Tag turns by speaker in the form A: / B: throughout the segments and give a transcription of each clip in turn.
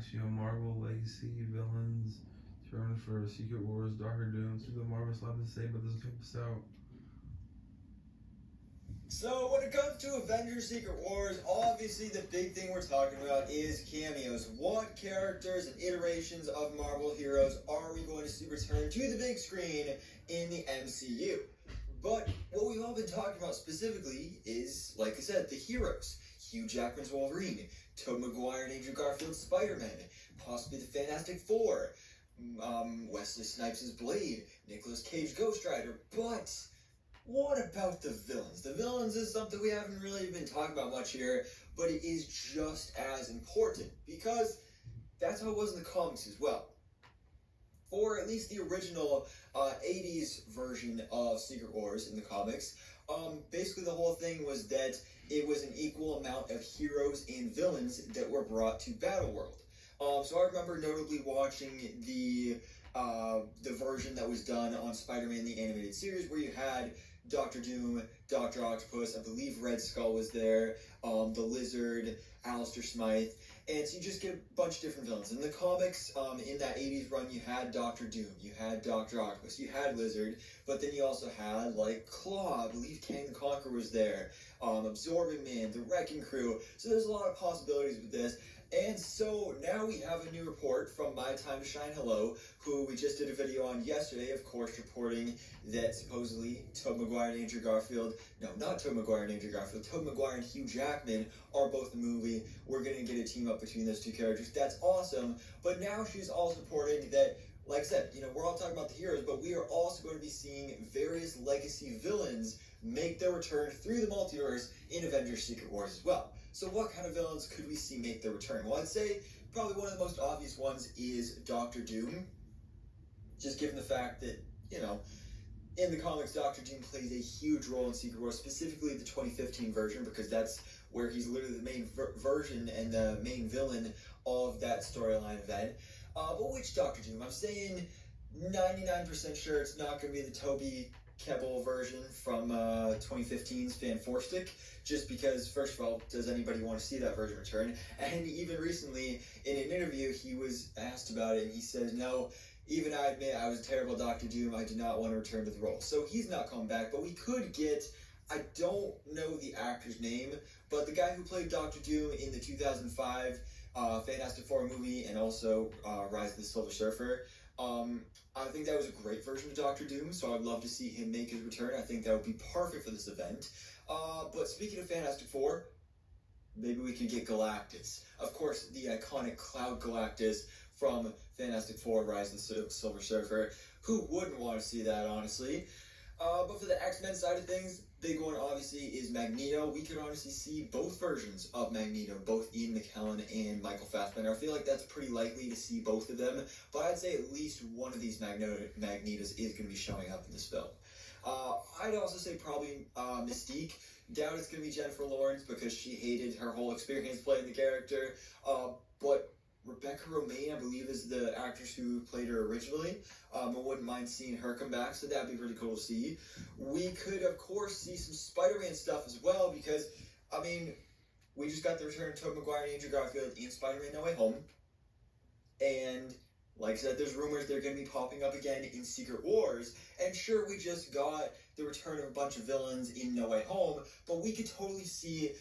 A: Action, Marvel Legacy, Villains, Turn for Secret Wars, Doctor Doom. So the Marvel stuff to say, but this will help us out.
B: So when it comes to Avengers Secret Wars, obviously the big thing we're talking about is cameos. What characters and iterations of Marvel heroes are we going to see return to the big screen in the MCU? But what we've all been talking about specifically is, like I said, the heroes. Hugh Jackman's Wolverine, Tobey Maguire and Andrew Garfield's Spider-Man, possibly the Fantastic Four, Wesley Snipes' Blade, Nicolas Cage Ghost Rider, but what about the villains? The villains is something we haven't really been talking about much here, but it is just as important because that's how it was in the comics as well. For at least the original 80s version of Secret Wars in the comics, basically the whole thing was that it was an equal amount of heroes and villains that were brought to Battleworld. So I remember notably watching the version that was done on Spider-Man the Animated Series where you had Doctor Doom, Dr. Octopus, I believe Red Skull was there, the Lizard, Alistair Smythe, and so you just get a bunch of different villains. In the comics, in that 80s run, you had Doctor Doom, you had Dr. Octopus, you had Lizard, but then you also had, like, Claw, I believe Kang the Conqueror was there, Absorbing Man, the Wrecking Crew, so there's a lot of possibilities with this. And so now we have a new report from My Time to Shine Hello, who we just did a video on yesterday, of course, reporting that supposedly Tobey Maguire and Andrew Garfield, no, not Tobey Maguire and Andrew Garfield, Tobey Maguire and Hugh Jackman are both in the movie. We're going to get a team up between those two characters. That's awesome. But now she's also reporting that, like I said, we're all talking about the heroes, but we are also going to be seeing various legacy villains make their return through the multiverse in Avengers Secret Wars as well. So what kind of villains could we see make their return? Well, I'd say probably one of the most obvious ones is Doctor Doom. Just given the fact that, in the comics, Doctor Doom plays a huge role in Secret Wars, specifically the 2015 version, because that's where he's literally the main version and the main villain of that storyline event. But which Doctor Doom? I'm saying 99% sure it's not going to be the Toby Kebbell version from 2015's Fan Four Stick, just because, first of all, does anybody want to see that version return? And even recently, in an interview, he was asked about it, and he said, no, even I admit I was a terrible Doctor Doom, I do not want to return to the role. So he's not coming back, but we could get, I don't know the actor's name, but the guy who played Doctor Doom in the 2005 Fantastic Four movie, and also Rise of the Silver Surfer, I think that was a great version of Doctor Doom, so I'd love to see him make his return. I think that would be perfect for this event. But speaking of Fantastic Four, maybe we could get Galactus. Of course, the iconic Cloud Galactus from Fantastic Four, Rise of the Silver Surfer. Who wouldn't want to see that, honestly? But for the X-Men side of things, big one obviously is Magneto. We could honestly see both versions of Magneto, both Ian McKellen and Michael Fassbender. I feel like that's pretty likely to see both of them, but I'd say at least one of these Magnetos is going to be showing up in this film. I'd also say probably Mystique. Doubt it's going to be Jennifer Lawrence because she hated her whole experience playing the character, but Rebecca Romijn, I believe, is the actress who played her originally. I wouldn't mind seeing her come back, so that'd be really cool to see. We could, of course, see some Spider-Man stuff as well, because, we just got the return of Tobey Maguire and Andrew Garfield in Spider-Man No Way Home. And, like I said, there's rumors they're going to be popping up again in Secret Wars. And sure, we just got the return of a bunch of villains in No Way Home, but we could totally see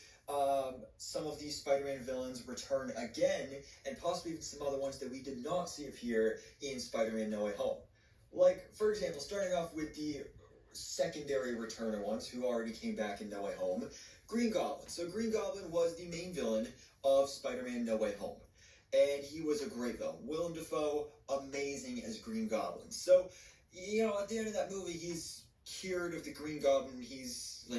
B: some of these Spider-Man villains return again, and possibly even some other ones that we did not see appear in Spider-Man No Way Home. Like, for example, starting off with the secondary returner ones who already came back in No Way Home, Green Goblin. So Green Goblin was the main villain of Spider-Man No Way Home, and he was a great villain. Willem Dafoe, amazing as Green Goblin. So, at the end of that movie, he's cured of the Green Goblin. He's,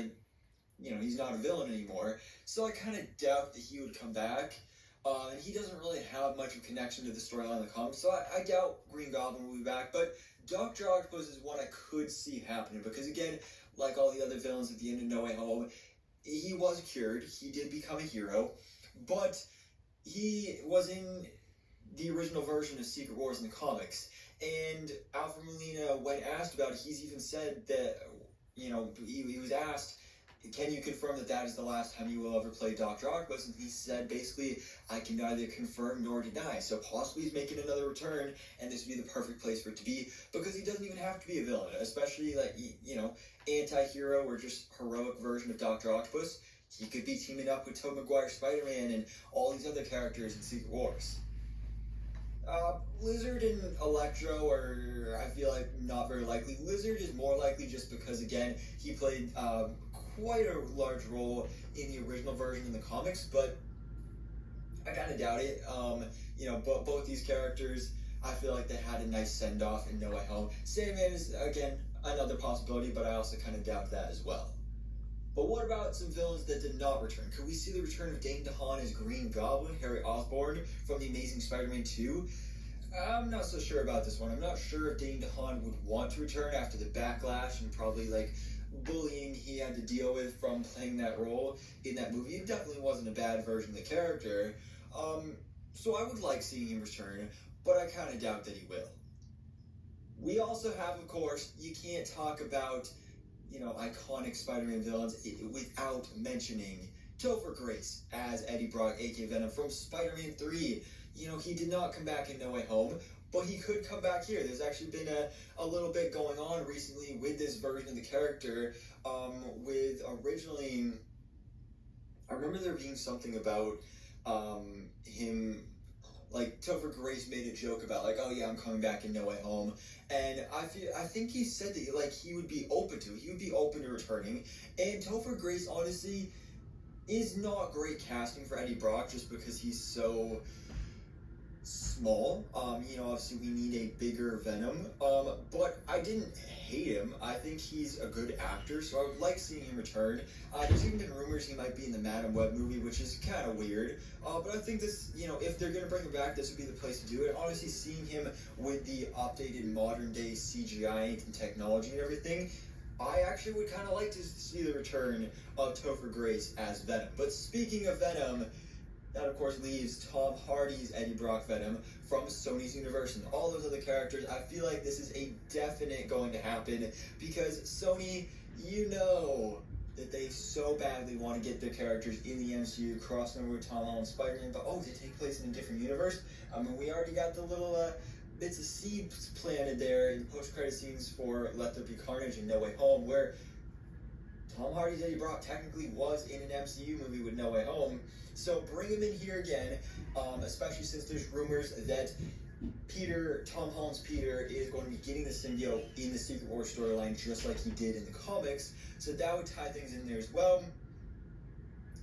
B: he's not a villain anymore. So I kind of doubt that he would come back. And he doesn't really have much of a connection to the storyline of the comics, so I doubt Green Goblin will be back. But Dr. Octopus is one I could see happening, because again, like all the other villains at the end of No Way Home, he was cured, he did become a hero, but he was in the original version of Secret Wars in the comics. And Alfred Molina, when asked about it, he's even said that, he was asked can you confirm that that is the last time you will ever play Dr. Octopus? And he said, basically, I can neither confirm nor deny. So possibly he's making another return, and this would be the perfect place for it to be, because he doesn't even have to be a villain, especially, like, you know, anti-hero or just heroic version of Dr. Octopus. He could be teaming up with Tobey Maguire's Spider-Man and all these other characters in Secret Wars. Lizard and Electro are, I feel like, not very likely. Lizard is more likely just because, again, he played quite a large role in the original version in the comics, but I kind of doubt it. You know, both these characters, I feel like they had a nice send-off in No Way Home. Sandman is, again, another possibility, but I also kind of doubt that as well. But what about some villains that did not return? Could we see the return of Dane DeHaan as Green Goblin, Harry Osborn from The Amazing Spider-Man 2? I'm not so sure about this one. I'm not sure if Dane DeHaan would want to return after the backlash and probably, like, bullying he had to deal with from playing that role in that movie. It definitely wasn't a bad version of the character. So I would like seeing him return, but I kind of doubt that he will. We also have, of course, you can't talk about, you know, iconic Spider-Man villains without mentioning Topher Grace as Eddie Brock, aka Venom, from Spider-Man 3. You know, he did not come back in No Way Home, but he could come back here. There's actually been a little bit going on recently with this version of the character, with originally, I remember there being something about him, like, Topher Grace made a joke about, like, oh yeah, I'm coming back in No Way Home, and I think he said that, like, he would be open to returning, and Topher Grace, honestly, is not great casting for Eddie Brock, just because he's so small. You know, obviously we need a bigger Venom, but I didn't hate him. I think he's a good actor, so I would like seeing him return. There's even been rumors he might be in the Madam Web movie, which is kind of weird, but I think this, you know, if they're going to bring him back, this would be the place to do it. Honestly, seeing him with the updated modern day CGI and technology and everything, I actually would kind of like to see the return of Topher Grace as Venom. But speaking of Venom, that, of course, leaves Tom Hardy's Eddie Brock Venom from Sony's universe and all those other characters. I feel like this is a definite going to happen because Sony, you know that they so badly want to get their characters in the MCU, crossing over with Tom Holland's Spider-Man, but oh, they take place in a different universe? I mean, we already got the little bits of seeds planted there in the post-credit scenes for Let There Be Carnage and No Way Home, where Tom Hardy's Eddie Brock technically was in an MCU movie with No Way Home. So bring him in here again, especially since there's rumors that Tom Holland's Peter, is going to be getting the symbiote in the Secret Wars storyline, just like he did in the comics. So that would tie things in there as well.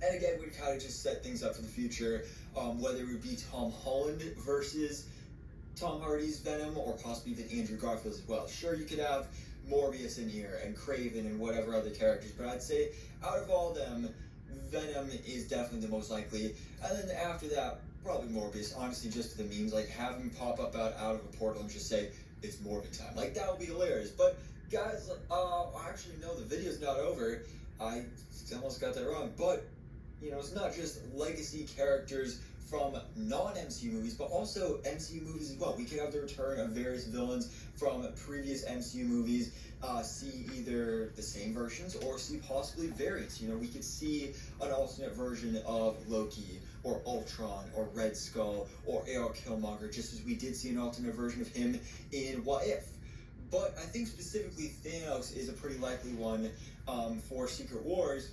B: And again, we'd kind of just set things up for the future, whether it would be Tom Holland versus Tom Hardy's Venom, or possibly even Andrew Garfield as well. Sure, you could have Morbius in here, and Kraven, and whatever other characters, but I'd say out of all of them, Venom is definitely the most likely, and then after that, probably Morbius, honestly, just for the memes, like, have him pop up out of a portal and just say, it's Morbid time. Like, that would be hilarious. But, guys, actually, no, the video's not over. I almost got that wrong, but, you know, it's not just legacy characters from non-MCU movies, but also MCU movies as well. We could have the return of various villains from previous MCU movies, see either the same versions or see possibly variants. You know, we could see an alternate version of Loki, or Ultron, or Red Skull, or AR Killmonger, just as we did see an alternate version of him in What If. But I think specifically Thanos is a pretty likely one for Secret Wars,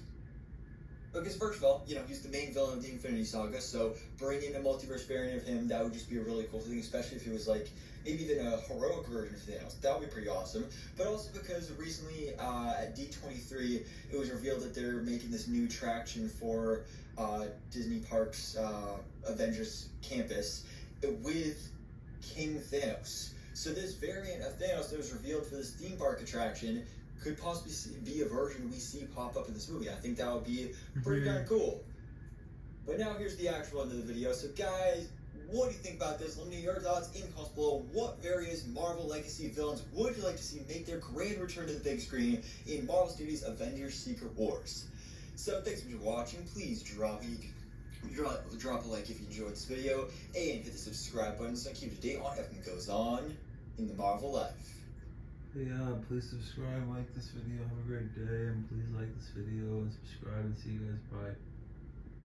B: because first of all, you know, he's the main villain of the Infinity Saga, so bring in a multiverse variant of him, that would just be a really cool thing, especially if it was like, maybe even a heroic version of Thanos. That would be pretty awesome. But also because recently at D23, it was revealed that they're making this new attraction for Disney Parks Avengers Campus with King Thanos. So this variant of Thanos that was revealed for this theme park attraction could possibly be a version we see pop up in this movie. I think that would be pretty darn cool. But now here's the actual end of the video. So guys, what do you think about this? Let me know your thoughts in the comments below. What various Marvel Legacy villains would you like to see make their grand return to the big screen in Marvel Studios' Avengers Secret Wars? So thanks for watching. Please drop a like if you enjoyed this video, and hit the subscribe button so I keep up to date on everything that goes on in the Marvel life.
A: Yeah, please subscribe, like this video, have a great day, and please like this video and subscribe, and see you guys. Bye.